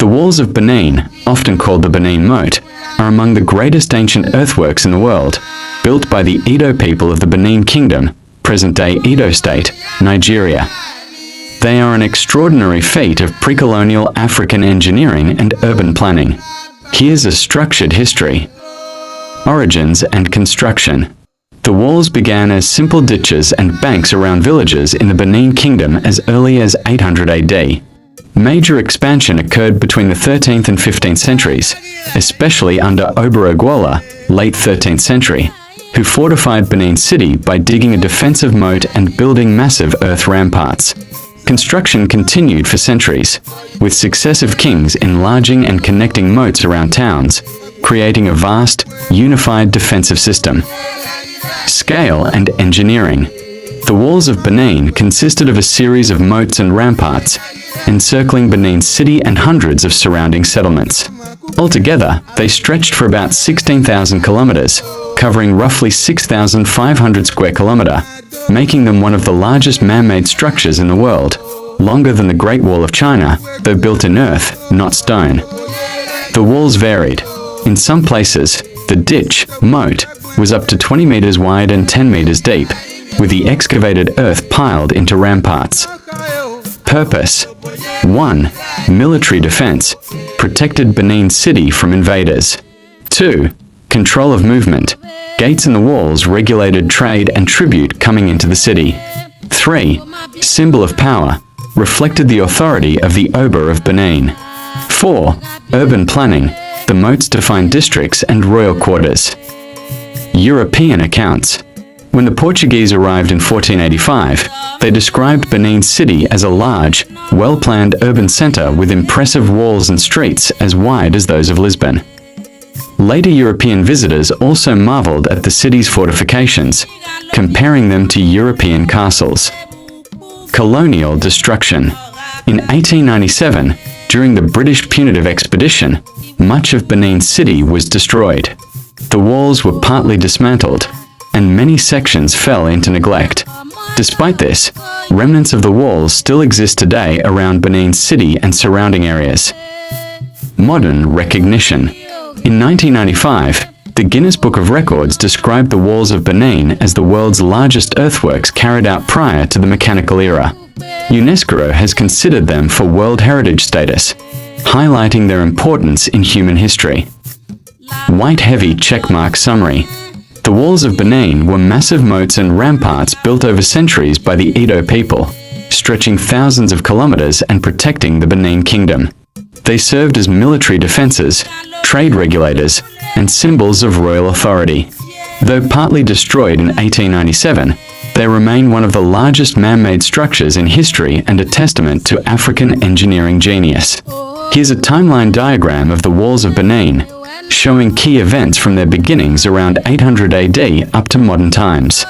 The walls of Benin, often called the Benin Moat, are among the greatest ancient earthworks in the world, built by the Edo people of the Benin Kingdom, present-day Edo State, Nigeria. They are an extraordinary feat of pre-colonial African engineering and urban planning. Here's a structured history. Origins and construction. The walls began as simple ditches and banks around villages in the Benin Kingdom as early as 800 AD. Major expansion occurred between the 13th and 15th centuries, especially under Oberogwola, late 13th century, who fortified Benin City by digging a defensive moat and building massive earth ramparts. Construction continued for centuries, with successive kings enlarging and connecting moats around towns, creating a vast, unified defensive system. Scale and engineering. The walls of Benin consisted of a series of moats and ramparts, encircling Benin City and hundreds of surrounding settlements. Altogether, they stretched for about 16,000 kilometers, covering roughly 6,500 square kilometers, making them one of the largest man-made structures in the world, longer than the Great Wall of China, though built in earth, not stone. The walls varied. In some places, the ditch, moat, was up to 20 meters wide and 10 meters deep, with the excavated earth piled into ramparts. Purpose: 1. Military defense, protected Benin City from invaders. 2. Control of movement. Gates in the walls regulated trade and tribute coming into the city. 3. Symbol of power, reflected the authority of the Oba of Benin. 4. Urban planning. The moats defined districts and royal quarters. European accounts. When the Portuguese arrived in 1485, they described Benin City as a large, well-planned urban center with impressive walls and streets as wide as those of Lisbon. Later European visitors also marveled at the city's fortifications, comparing them to European castles. Colonial destruction. In 1897, during the British punitive expedition, much of Benin City was destroyed. The walls were partly dismantled, and many sections fell into neglect. Despite this, remnants of the walls still exist today around Benin City and surrounding areas. Modern recognition. In 1995, the Guinness Book of Records described the walls of Benin as the world's largest earthworks carried out prior to the mechanical era. UNESCO has considered them for World Heritage status, highlighting their importance in human history. White heavy checkmark summary. The walls of Benin were massive moats and ramparts built over centuries by the Edo people, stretching thousands of kilometers and protecting the Benin Kingdom. They served as military defenses, trade regulators, and symbols of royal authority. Though partly destroyed in 1897, they remain one of the largest man-made structures in history and a testament to African engineering genius. Here's a timeline diagram of the walls of Benin, showing key events from their beginnings around 800 AD up to modern times.